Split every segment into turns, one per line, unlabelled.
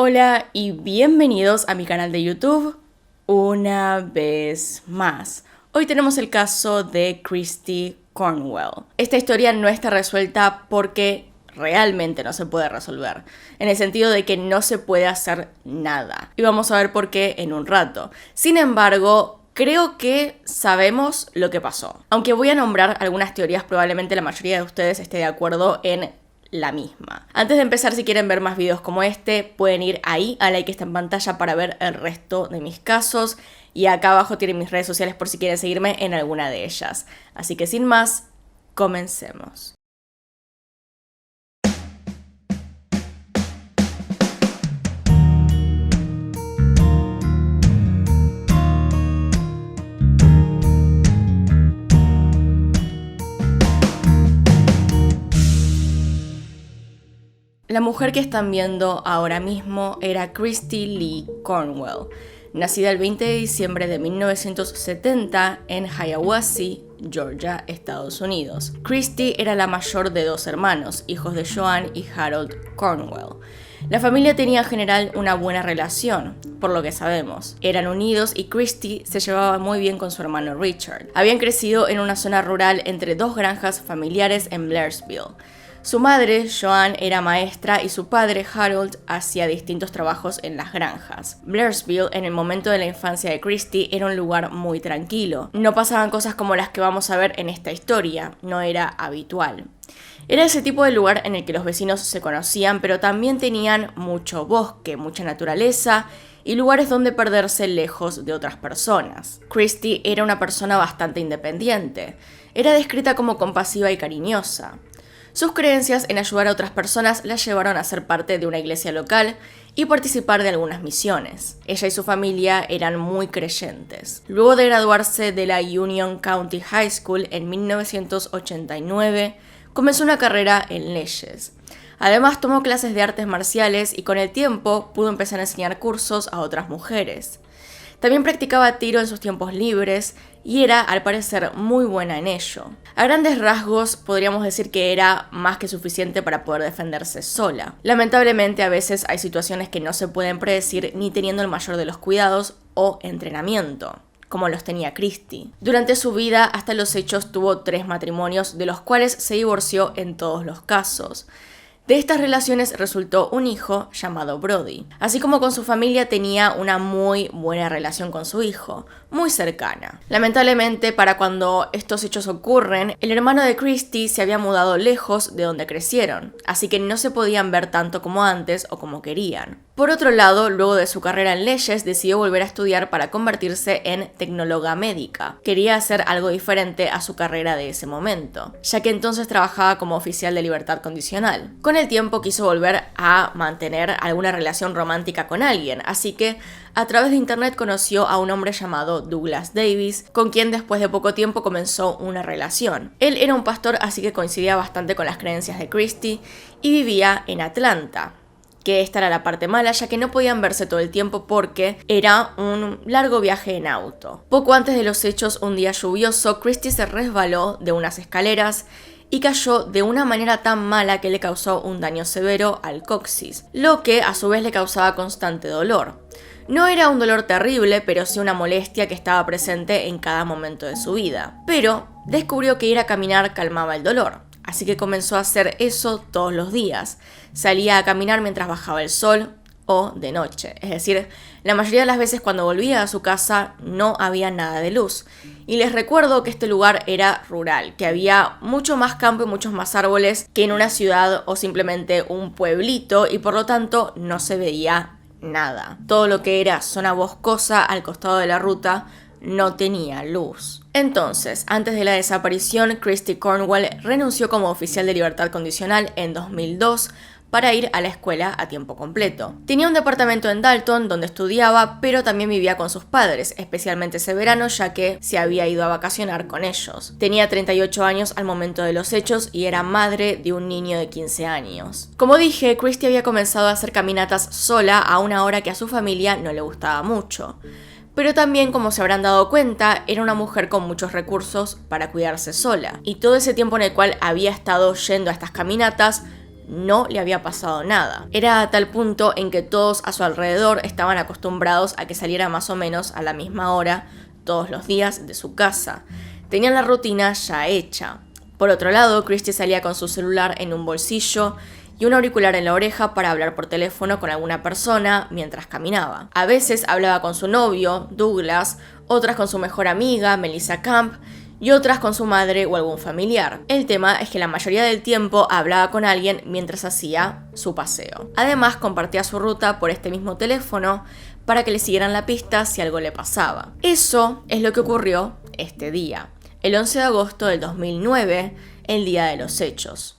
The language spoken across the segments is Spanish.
Hola y bienvenidos a mi canal de YouTube una vez más. Hoy tenemos el caso de Christy Cornwell. Esta historia no está resuelta porque realmente no se puede resolver, en el sentido de que no se puede hacer nada. Y vamos a ver por qué en un rato. Sin embargo, creo que sabemos lo que pasó. Aunque voy a nombrar algunas teorías, probablemente la mayoría de ustedes esté de acuerdo en la misma. Antes de empezar, si quieren ver más videos como este, pueden ir ahí al like que está en pantalla para ver el resto de mis casos. Y acá abajo tienen mis redes sociales por si quieren seguirme en alguna de ellas. Así que sin más, comencemos. La mujer que están viendo ahora mismo era Christy Lee Cornwell, nacida el 20 de diciembre de 1970 en Hiawassee, Georgia, Estados Unidos. Christy era la mayor de dos hermanos, hijos de Joan y Harold Cornwell. La familia tenía en general una buena relación, por lo que sabemos. Eran unidos y Christy se llevaba muy bien con su hermano Richard. Habían crecido en una zona rural entre dos granjas familiares en Blairsville. Su madre, Joan, era maestra y su padre, Harold, hacía distintos trabajos en las granjas. Blairsville, en el momento de la infancia de Christy, era un lugar muy tranquilo. No pasaban cosas como las que vamos a ver en esta historia, no era habitual. Era ese tipo de lugar en el que los vecinos se conocían, pero también tenían mucho bosque, mucha naturaleza y lugares donde perderse lejos de otras personas. Christy era una persona bastante independiente. Era descrita como compasiva y cariñosa. Sus creencias en ayudar a otras personas la llevaron a ser parte de una iglesia local y participar de algunas misiones. Ella y su familia eran muy creyentes. Luego de graduarse de la Union County High School en 1989, comenzó una carrera en leyes. Además, tomó clases de artes marciales y con el tiempo pudo empezar a enseñar cursos a otras mujeres. También practicaba tiro en sus tiempos libres y era, al parecer, muy buena en ello. A grandes rasgos, podríamos decir que era más que suficiente para poder defenderse sola. Lamentablemente, a veces hay situaciones que no se pueden predecir ni teniendo el mayor de los cuidados o entrenamiento, como los tenía Christy. Durante su vida, hasta los hechos, tuvo 3 matrimonios, de los cuales se divorció en todos los casos. De estas relaciones resultó un hijo llamado Brody. Así como con su familia, tenía una muy buena relación con su hijo, muy cercana. Lamentablemente, para cuando estos hechos ocurren, el hermano de Christy se había mudado lejos de donde crecieron, así que no se podían ver tanto como antes o como querían. Por otro lado, luego de su carrera en leyes, decidió volver a estudiar para convertirse en tecnóloga médica. Quería hacer algo diferente a su carrera de ese momento, ya que entonces trabajaba como oficial de libertad condicional. Con el tiempo quiso volver a mantener alguna relación romántica con alguien, así que a través de internet conoció a un hombre llamado Douglas Davis, con quien después de poco tiempo comenzó una relación. Él era un pastor, así que coincidía bastante con las creencias de Christy y vivía en Atlanta. Que esta era la parte mala, ya que no podían verse todo el tiempo porque era un largo viaje en auto. Poco antes de los hechos, un día lluvioso, Christy se resbaló de unas escaleras y cayó de una manera tan mala que le causó un daño severo al coxis, lo que a su vez le causaba constante dolor. No era un dolor terrible, pero sí una molestia que estaba presente en cada momento de su vida. Pero descubrió que ir a caminar calmaba el dolor. Así que comenzó a hacer eso todos los días. Salía a caminar mientras bajaba el sol o de noche. Es decir, la mayoría de las veces cuando volvía a su casa no había nada de luz. Y les recuerdo que este lugar era rural, que había mucho más campo y muchos más árboles que en una ciudad o simplemente un pueblito y por lo tanto no se veía nada. Todo lo que era zona boscosa al costado de la ruta no tenía luz. Entonces, antes de la desaparición, Christy Cornwell renunció como oficial de libertad condicional en 2002 para ir a la escuela a tiempo completo. Tenía un departamento en Dalton donde estudiaba, pero también vivía con sus padres, especialmente ese verano, ya que se había ido a vacacionar con ellos. Tenía 38 años al momento de los hechos y era madre de un niño de 15 años. Como dije, Christy había comenzado a hacer caminatas sola a una hora que a su familia no le gustaba mucho. Pero también, como se habrán dado cuenta, era una mujer con muchos recursos para cuidarse sola. Y todo ese tiempo en el cual había estado yendo a estas caminatas, no le había pasado nada. Era a tal punto en que todos a su alrededor estaban acostumbrados a que saliera más o menos a la misma hora todos los días de su casa. Tenían la rutina ya hecha. Por otro lado, Christy salía con su celular en un bolsillo y un auricular en la oreja para hablar por teléfono con alguna persona mientras caminaba. A veces hablaba con su novio, Douglas, otras con su mejor amiga, Melissa Camp, y otras con su madre o algún familiar. El tema es que la mayoría del tiempo hablaba con alguien mientras hacía su paseo. Además, compartía su ruta por este mismo teléfono para que le siguieran la pista si algo le pasaba. Eso es lo que ocurrió este día, el 11 de agosto del 2009, el día de los hechos.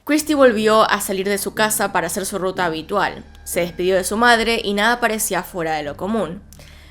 Christy volvió a salir de su casa para hacer su ruta habitual. Se despidió de su madre y nada parecía fuera de lo común.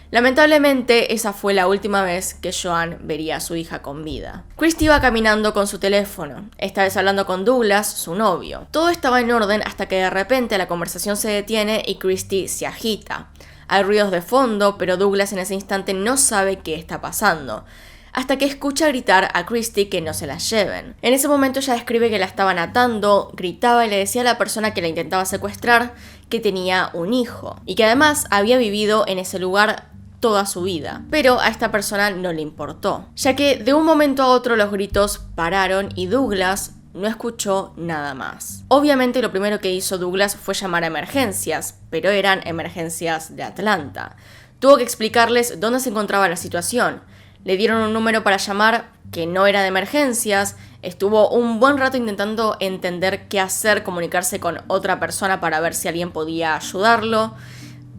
Lamentablemente, esa fue la última vez que Joan vería a su hija con vida. Christy iba caminando con su teléfono, esta vez hablando con Douglas, su novio. Todo estaba en orden hasta que de repente la conversación se detiene y Christy se agita. Hay ruidos de fondo, pero Douglas en ese instante no sabe qué está pasando, hasta que escucha gritar a Christy que no se la lleven. En ese momento ella describe que la estaban atando, gritaba y le decía a la persona que la intentaba secuestrar que tenía un hijo y que además había vivido en ese lugar toda su vida. Pero a esta persona no le importó, ya que de un momento a otro los gritos pararon y Douglas no escuchó nada más. Obviamente lo primero que hizo Douglas fue llamar a emergencias, pero eran emergencias de Atlanta. Tuvo que explicarles dónde se encontraba la situación. Le dieron un número para llamar que no era de emergencias, estuvo un buen rato intentando entender qué hacer, comunicarse con otra persona para ver si alguien podía ayudarlo,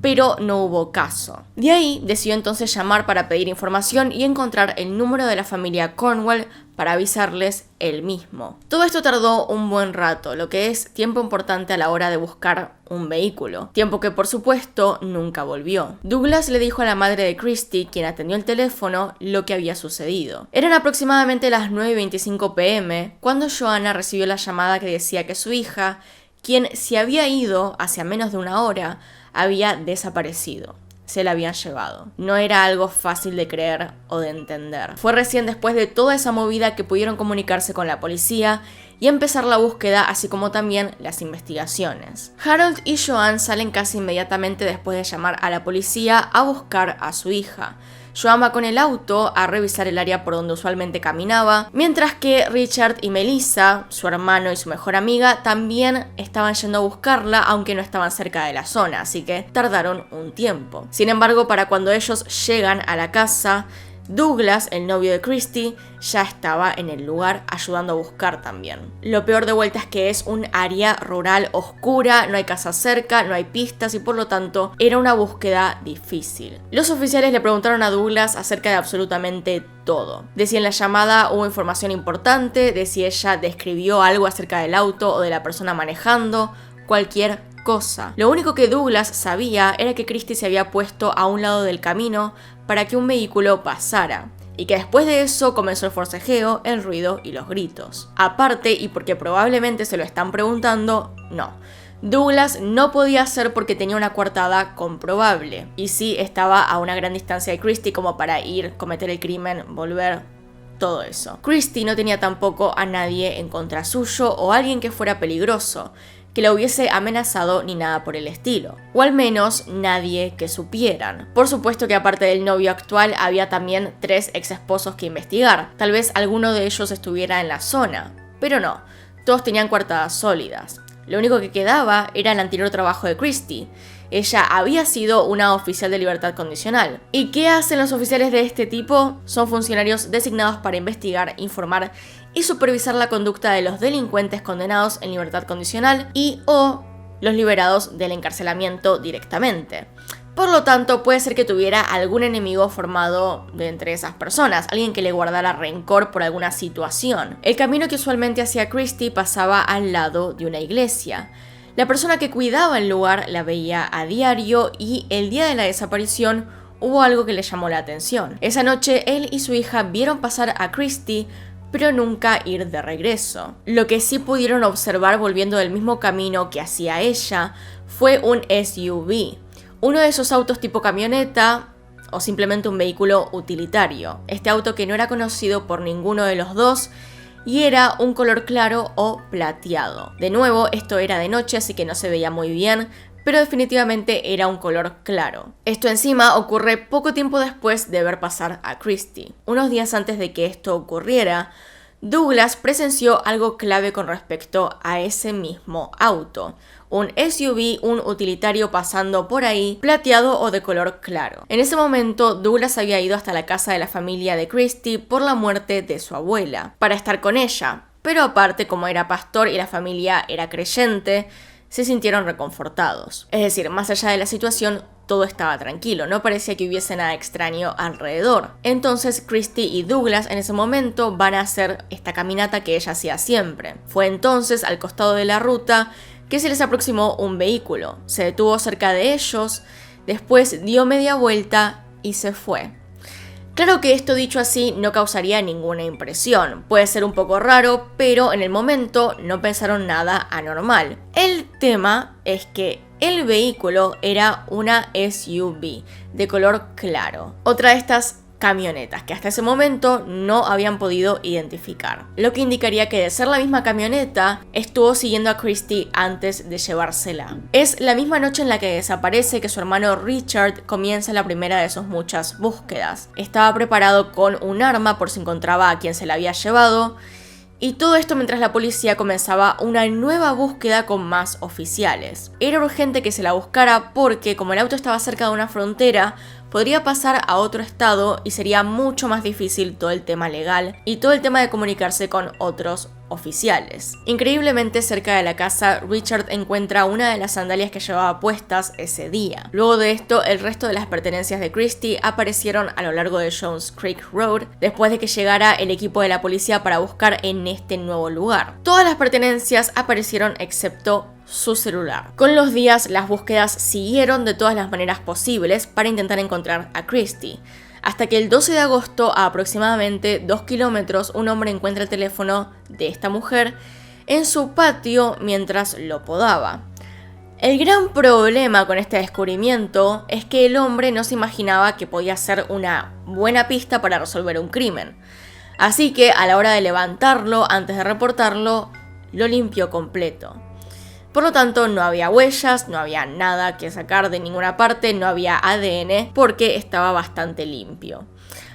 pero no hubo caso. De ahí decidió entonces llamar para pedir información y encontrar el número de la familia Cornwell para avisarles él mismo. Todo esto tardó un buen rato, lo que es tiempo importante a la hora de buscar un vehículo, tiempo que por supuesto nunca volvió. Douglas le dijo a la madre de Christy, quien atendió el teléfono, lo que había sucedido. Eran aproximadamente las 9:25 p.m. cuando Joanna recibió la llamada que decía que su hija, quien se había ido hace menos de una hora, había desaparecido. Se la habían llevado. No era algo fácil de creer o de entender. Fue recién después de toda esa movida que pudieron comunicarse con la policía y empezar la búsqueda, así como también las investigaciones. Harold y Joan salen casi inmediatamente después de llamar a la policía a buscar a su hija. Joan va con el auto a revisar el área por donde usualmente caminaba, mientras que Richard y Melissa, su hermano y su mejor amiga, también estaban yendo a buscarla, aunque no estaban cerca de la zona, así que tardaron un tiempo. Sin embargo, para cuando ellos llegan a la casa, Douglas, el novio de Christy, ya estaba en el lugar ayudando a buscar también. Lo peor de vuelta es que es un área rural oscura, no hay casa cerca, no hay pistas y por lo tanto era una búsqueda difícil. Los oficiales le preguntaron a Douglas acerca de absolutamente todo. De si en la llamada hubo información importante, de si ella describió algo acerca del auto o de la persona manejando, cualquier cosa. Lo único que Douglas sabía era que Christy se había puesto a un lado del camino para que un vehículo pasara, y que después de eso comenzó el forcejeo, el ruido y los gritos. Aparte, y porque probablemente se lo están preguntando, no. Douglas no podía hacer porque tenía una coartada comprobable, y sí estaba a una gran distancia de Christy como para ir, cometer el crimen, volver, todo eso. Christy no tenía tampoco a nadie en contra suyo o alguien que fuera peligroso, que la hubiese amenazado ni nada por el estilo, o al menos nadie que supieran. Por supuesto que aparte del novio actual había también 3 ex esposos que investigar, tal vez alguno de ellos estuviera en la zona, pero no, todos tenían coartadas sólidas. Lo único que quedaba era el anterior trabajo de Christy. Ella había sido una oficial de libertad condicional. ¿Y qué hacen los oficiales de este tipo? Son funcionarios designados para investigar, informar y supervisar la conducta de los delincuentes condenados en libertad condicional y o los liberados del encarcelamiento directamente. Por lo tanto, puede ser que tuviera algún enemigo formado de entre esas personas, alguien que le guardara rencor por alguna situación. El camino que usualmente hacía Christy pasaba al lado de una iglesia. La persona que cuidaba el lugar la veía a diario y el día de la desaparición hubo algo que le llamó la atención. Esa noche él y su hija vieron pasar a Christy, pero nunca ir de regreso. Lo que sí pudieron observar volviendo del mismo camino que hacía ella fue un SUV. Uno de esos autos tipo camioneta, o simplemente un vehículo utilitario. Este auto que no era conocido por ninguno de los dos y era un color claro o plateado. De nuevo, esto era de noche, así que no se veía muy bien, pero definitivamente era un color claro. Esto encima ocurre poco tiempo después de ver pasar a Christie. Unos días antes de que esto ocurriera, Douglas presenció algo clave con respecto a ese mismo auto. Un SUV, un utilitario pasando por ahí, plateado o de color claro. En ese momento, Douglas había ido hasta la casa de la familia de Christie por la muerte de su abuela, para estar con ella. Pero aparte, como era pastor y la familia era creyente, se sintieron reconfortados. Es decir, más allá de la situación, todo estaba tranquilo, no parecía que hubiese nada extraño alrededor. Entonces Christie y Douglas en ese momento van a hacer esta caminata que ella hacía siempre. Fue entonces al costado de la ruta que se les aproximó un vehículo. Se detuvo cerca de ellos, después dio media vuelta y se fue. Claro que esto dicho así no causaría ninguna impresión, puede ser un poco raro, pero en el momento no pensaron nada anormal. El tema es que el vehículo era una SUV de color claro, otra de estas camionetas que hasta ese momento no habían podido identificar, lo que indicaría que de ser la misma camioneta estuvo siguiendo a Christie antes de llevársela. Es la misma noche en la que desaparece que su hermano Richard comienza la primera de sus muchas búsquedas. Estaba preparado con un arma por si encontraba a quien se la había llevado, y todo esto mientras la policía comenzaba una nueva búsqueda con más oficiales. Era urgente que se la buscara porque, como el auto estaba cerca de una frontera, podría pasar a otro estado y sería mucho más difícil todo el tema legal y todo el tema de comunicarse con otros oficiales. Increíblemente, cerca de la casa, Richard encuentra una de las sandalias que llevaba puestas ese día. Luego de esto, el resto de las pertenencias de Christie aparecieron a lo largo de Jones Creek Road, después de que llegara el equipo de la policía para buscar en este nuevo lugar. Todas las pertenencias aparecieron excepto su celular. Con los días, las búsquedas siguieron de todas las maneras posibles para intentar encontrar a Christie. Hasta que el 12 de agosto, a aproximadamente 2 kilómetros, un hombre encuentra el teléfono de esta mujer en su patio mientras lo podaba. El gran problema con este descubrimiento es que el hombre no se imaginaba que podía ser una buena pista para resolver un crimen. Así que a la hora de levantarlo, antes de reportarlo, lo limpió completo. Por lo tanto, no había huellas, no había nada que sacar de ninguna parte, no había ADN, porque estaba bastante limpio.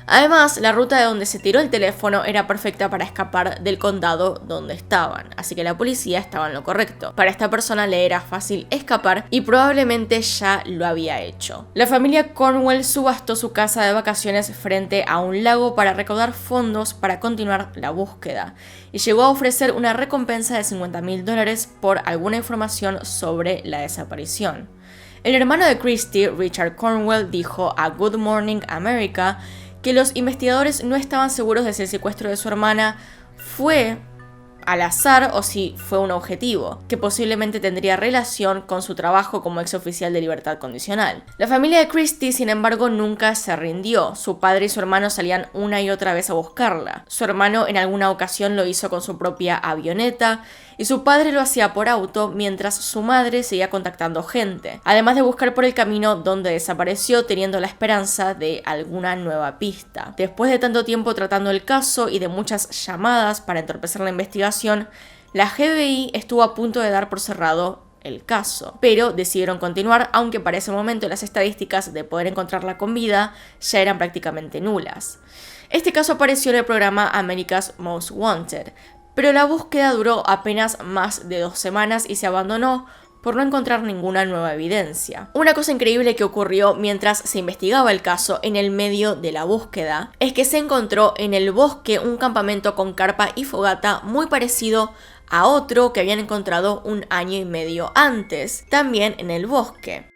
Además, la ruta de donde se tiró el teléfono era perfecta para escapar del condado donde estaban, así que la policía estaba en lo correcto. Para esta persona le era fácil escapar y probablemente ya lo había hecho. La familia Cornwell subastó su casa de vacaciones frente a un lago para recaudar fondos para continuar la búsqueda y llegó a ofrecer una recompensa de $50,000 por alguna información sobre la desaparición. El hermano de Christie, Richard Cornwell, dijo a Good Morning America que los investigadores no estaban seguros de si el secuestro de su hermana fue al azar o si fue un objetivo, que posiblemente tendría relación con su trabajo como exoficial de libertad condicional. La familia de Christie, sin embargo, nunca se rindió. Su padre y su hermano salían una y otra vez a buscarla. Su hermano en alguna ocasión lo hizo con su propia avioneta y su padre lo hacía por auto mientras su madre seguía contactando gente, además de buscar por el camino donde desapareció, teniendo la esperanza de alguna nueva pista. Después de tanto tiempo tratando el caso y de muchas llamadas para entorpecer la investigación, la FBI estuvo a punto de dar por cerrado el caso, pero decidieron continuar, aunque para ese momento las estadísticas de poder encontrarla con vida ya eran prácticamente nulas. Este caso apareció en el programa America's Most Wanted, pero la búsqueda duró apenas más de 2 semanas y se abandonó por no encontrar ninguna nueva evidencia. Una cosa increíble que ocurrió mientras se investigaba el caso en el medio de la búsqueda es que se encontró en el bosque un campamento con carpa y fogata muy parecido a otro que habían encontrado 1 año y medio antes, también en el bosque.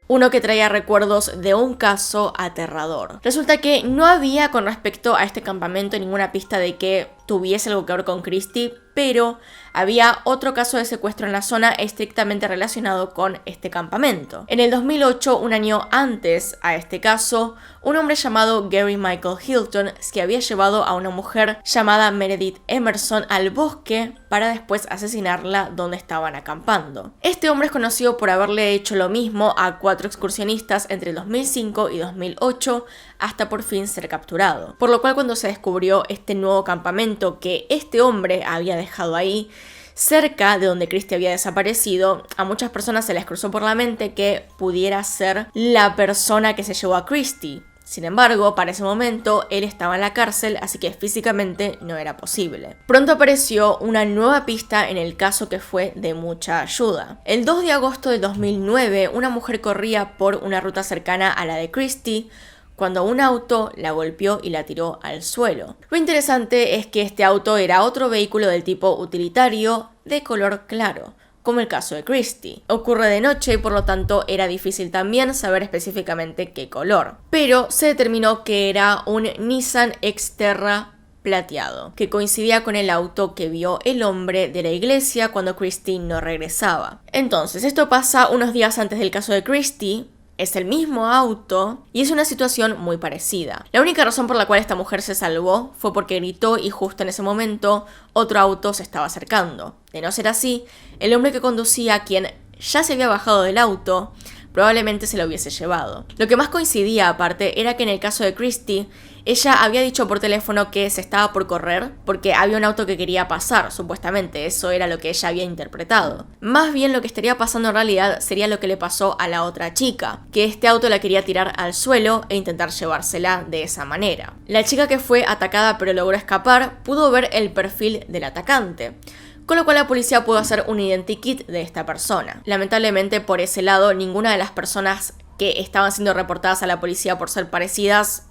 Uno que traía recuerdos de un caso aterrador. Resulta que no había con respecto a este campamento ninguna pista de que tuviese algo que ver con Christie, pero había otro caso de secuestro en la zona estrictamente relacionado con este campamento. En el 2008, un año antes a este caso, un hombre llamado Gary Michael Hilton que había llevado a una mujer llamada Meredith Emerson al bosque para después asesinarla donde estaban acampando. Este hombre es conocido por haberle hecho lo mismo a 4 excursionistas entre el 2005 y 2008 hasta por fin ser capturado. Por lo cual, cuando se descubrió este nuevo campamento que este hombre había dejado ahí, cerca de donde Christie había desaparecido, a muchas personas se les cruzó por la mente que pudiera ser la persona que se llevó a Christie. Sin embargo, para ese momento, él estaba en la cárcel, así que físicamente no era posible. Pronto apareció una nueva pista en el caso que fue de mucha ayuda. El 2 de agosto de 2009, una mujer corría por una ruta cercana a la de Christie cuando un auto la golpeó y la tiró al suelo. Lo interesante es que este auto era otro vehículo del tipo utilitario de color claro, como el caso de Christie. Ocurre de noche y por lo tanto era difícil también saber específicamente qué color. Pero se determinó que era un Nissan Xterra plateado, que coincidía con el auto que vio el hombre de la iglesia cuando Christie no regresaba. Entonces, esto pasa unos días antes del caso de Christie. Es el mismo auto y es una situación muy parecida. La única razón por la cual esta mujer se salvó fue porque gritó y justo en ese momento otro auto se estaba acercando. De no ser así, el hombre que conducía, quien ya se había bajado del auto, probablemente se lo hubiese llevado. Lo que más coincidía aparte era que en el caso de Christie, ella había dicho por teléfono que se estaba por correr porque había un auto que quería pasar, supuestamente. Eso era lo que ella había interpretado. Más bien lo que estaría pasando en realidad sería lo que le pasó a la otra chica, que este auto la quería tirar al suelo e intentar llevársela de esa manera. La chica que fue atacada pero logró escapar pudo ver el perfil del atacante, con lo cual la policía pudo hacer un identikit de esta persona. Lamentablemente, por ese lado, ninguna de las personas que estaban siendo reportadas a la policía por ser parecidas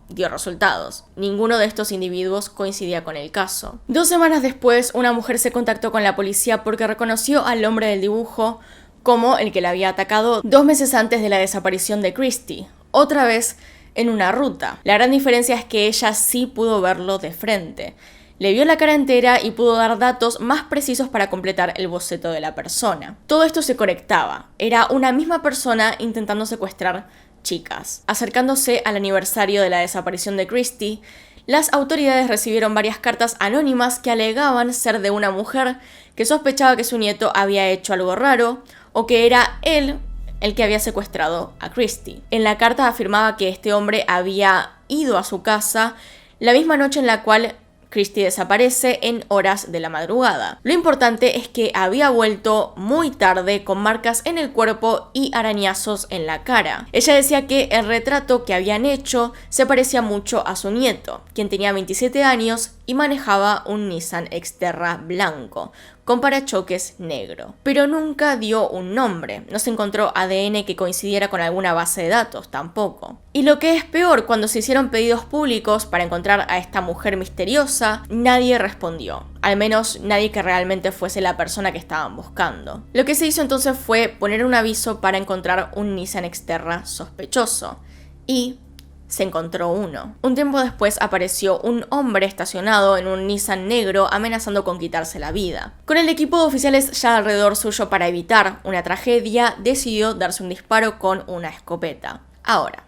dio resultados. Ninguno de estos individuos coincidía con el caso. 2 semanas después, una mujer se contactó con la policía porque reconoció al hombre del dibujo como el que la había atacado 2 meses antes de la desaparición de Christie, otra vez en una ruta. La gran diferencia es que ella sí pudo verlo de frente. Le vio la cara entera y pudo dar datos más precisos para completar el boceto de la persona. Todo esto se conectaba. Era una misma persona intentando secuestrar chicas. Acercándose al aniversario de la desaparición de Christie, las autoridades recibieron varias cartas anónimas que alegaban ser de una mujer que sospechaba que su nieto había hecho algo raro o que era él el que había secuestrado a Christie. En la carta afirmaba que este hombre había ido a su casa la misma noche en la cual Christie desaparece en horas de la madrugada. Lo importante es que había vuelto muy tarde con marcas en el cuerpo y arañazos en la cara. Ella decía que el retrato que habían hecho se parecía mucho a su nieto, quien tenía 27 años y manejaba un Nissan Xterra blanco, con parachoques negro. Pero nunca dio un nombre, no se encontró ADN que coincidiera con alguna base de datos tampoco. Y lo que es peor, cuando se hicieron pedidos públicos para encontrar a esta mujer misteriosa, nadie respondió. Al menos nadie que realmente fuese la persona que estaban buscando. Lo que se hizo entonces fue poner un aviso para encontrar un Nissan Xterra sospechoso. Y se encontró uno. Un tiempo después apareció un hombre estacionado en un Nissan negro amenazando con quitarse la vida. Con el equipo de oficiales ya alrededor suyo para evitar una tragedia, decidió darse un disparo con una escopeta. Ahora,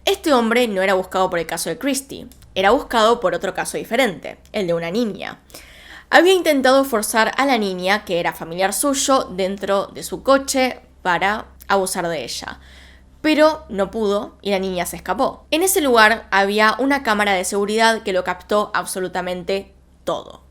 este hombre no era buscado por el caso de Christie, era buscado por otro caso diferente, el de una niña. Había intentado forzar a la niña, que era familiar suyo, dentro de su coche para abusar de ella. Pero no pudo y la niña se escapó. En ese lugar había una cámara de seguridad que lo captó absolutamente todo.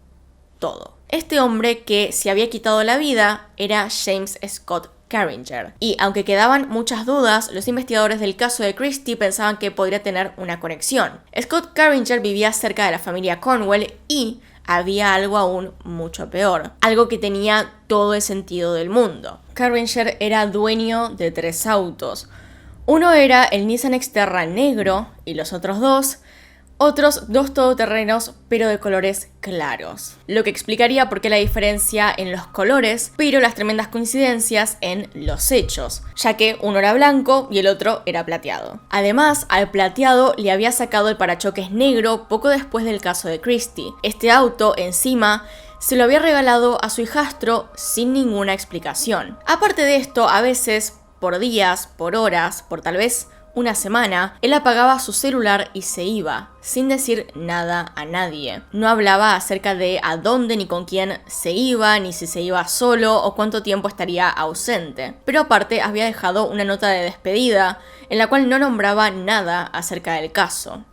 Todo. Este hombre que se había quitado la vida era James Scott Carringer. Y aunque quedaban muchas dudas, los investigadores del caso de Christie pensaban que podría tener una conexión. Scott Carringer vivía cerca de la familia Cornwell y había algo aún mucho peor, algo que tenía todo el sentido del mundo. Carringer era dueño de 3 autos. Uno era el Nissan Xterra negro y los otros 2, otros 2 todoterrenos pero de colores claros. Lo que explicaría por qué la diferencia en los colores, pero las tremendas coincidencias en los hechos, ya que uno era blanco y el otro era plateado. Además, al plateado le había sacado el parachoques negro poco después del caso de Christie. Este auto, encima, se lo había regalado a su hijastro sin ninguna explicación. Aparte de esto, a veces, por días, por horas, por tal vez una semana, él apagaba su celular y se iba, sin decir nada a nadie. No hablaba acerca de a dónde ni con quién se iba, ni si se iba solo o cuánto tiempo estaría ausente. Pero aparte había dejado una nota de despedida, en la cual no nombraba nada acerca del caso.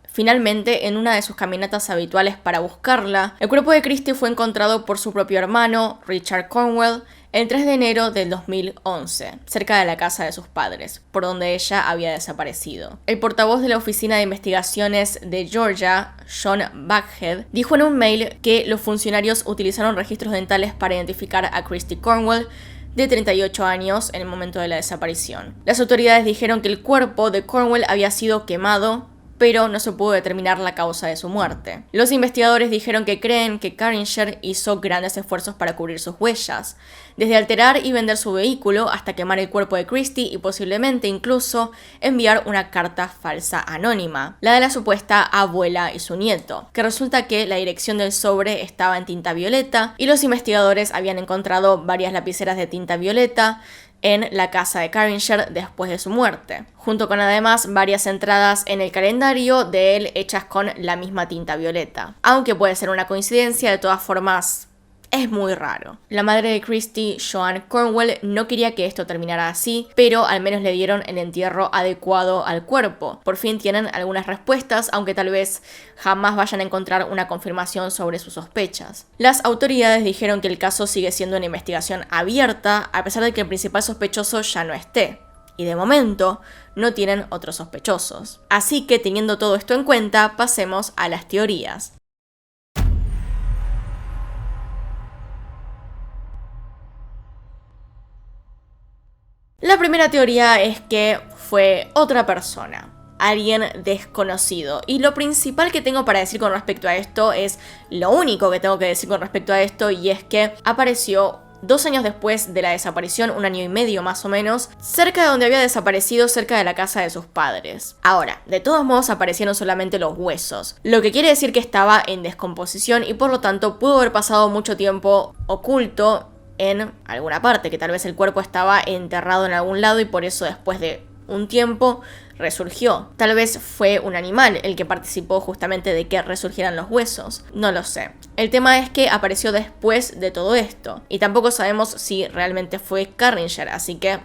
Finalmente, en una de sus caminatas habituales para buscarla, el cuerpo de Christie fue encontrado por su propio hermano, Richard Cornwell, el 3 de enero del 2011, cerca de la casa de sus padres, por donde ella había desaparecido. El portavoz de la Oficina de Investigaciones de Georgia, John Buckhead, dijo en un mail que los funcionarios utilizaron registros dentales para identificar a Christie Cornwell, de 38 años, en el momento de la desaparición. Las autoridades dijeron que el cuerpo de Cornwell había sido quemado, pero no se pudo determinar la causa de su muerte. Los investigadores dijeron que creen que Carringer hizo grandes esfuerzos para cubrir sus huellas, desde alterar y vender su vehículo hasta quemar el cuerpo de Christie y posiblemente incluso enviar una carta falsa anónima, la de la supuesta abuela y su nieto, que resulta que la dirección del sobre estaba en tinta violeta y los investigadores habían encontrado varias lapiceras de tinta violeta en la casa de Carringer después de su muerte, junto con además varias entradas en el calendario de él hechas con la misma tinta violeta. Aunque puede ser una coincidencia, de todas formas es muy raro. La madre de Christie, Joan Cornwell, no quería que esto terminara así, pero al menos le dieron el entierro adecuado al cuerpo. Por fin tienen algunas respuestas, aunque tal vez jamás vayan a encontrar una confirmación sobre sus sospechas. Las autoridades dijeron que el caso sigue siendo una investigación abierta, a pesar de que el principal sospechoso ya no esté. Y de momento no tienen otros sospechosos. Así que teniendo todo esto en cuenta, pasemos a las teorías. La primera teoría es que fue otra persona, alguien desconocido. Y lo principal que tengo para decir con respecto a esto es lo único que tengo que decir con respecto a esto, y es que apareció 2 años después de la desaparición, 1 año y medio más o menos, cerca de donde había desaparecido, cerca de la casa de sus padres. Ahora, de todos modos aparecieron solamente los huesos, lo que quiere decir que estaba en descomposición y por lo tanto pudo haber pasado mucho tiempo oculto en alguna parte, que tal vez el cuerpo estaba enterrado en algún lado y por eso después de un tiempo resurgió. Tal vez fue un animal el que participó justamente de que resurgieran los huesos. No lo sé. El tema es que apareció después de todo esto y tampoco sabemos si realmente fue Carringer, así que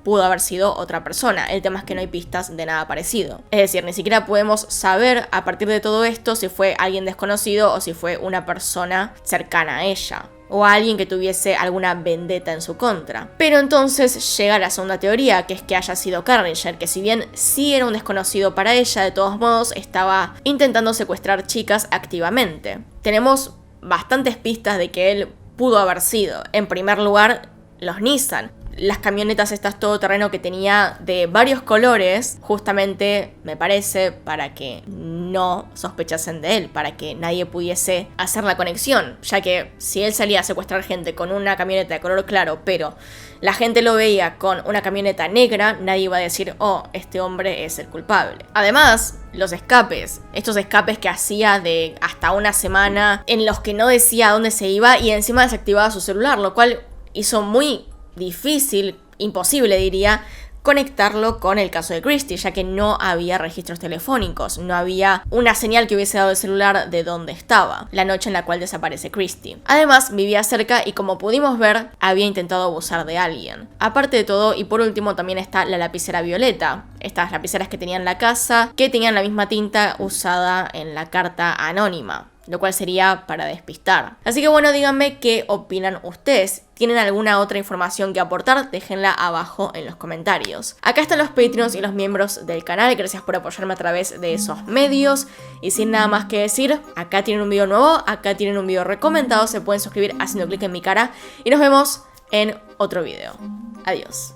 pudo haber sido otra persona. El tema es que no hay pistas de nada parecido. Es decir, ni siquiera podemos saber a partir de todo esto si fue alguien desconocido o si fue una persona cercana a ella, o a alguien que tuviese alguna vendetta en su contra. Pero entonces llega la segunda teoría, que es que haya sido Carringer, que si bien sí era un desconocido para ella, de todos modos estaba intentando secuestrar chicas activamente. Tenemos bastantes pistas de que él pudo haber sido. En primer lugar, los Nissan. Las camionetas estas todoterreno que tenía de varios colores, justamente, me parece, para que no sospechasen de él, para que nadie pudiese hacer la conexión, ya que si él salía a secuestrar gente con una camioneta de color claro, pero la gente lo veía con una camioneta negra, nadie iba a decir, oh, este hombre es el culpable. Además, los escapes, estos escapes que hacía de hasta una semana, en los que no decía a dónde se iba y encima desactivaba su celular, lo cual hizo muy difícil, imposible diría, conectarlo con el caso de Christie, ya que no había registros telefónicos, no había una señal que hubiese dado el celular de dónde estaba, la noche en la cual desaparece Christie. Además, vivía cerca y como pudimos ver, había intentado abusar de alguien. Aparte de todo, y por último, también está la lapicera violeta, estas lapiceras que tenía en la casa, que tenían la misma tinta usada en la carta anónima, lo cual sería para despistar. Así que bueno, díganme qué opinan ustedes. ¿Tienen alguna otra información que aportar? Déjenla abajo en los comentarios. Acá están los Patreons y los miembros del canal. Gracias por apoyarme a través de esos medios. Y sin nada más que decir, acá tienen un video nuevo, acá tienen un video recomendado. Se pueden suscribir haciendo clic en mi cara. Y nos vemos en otro video. Adiós.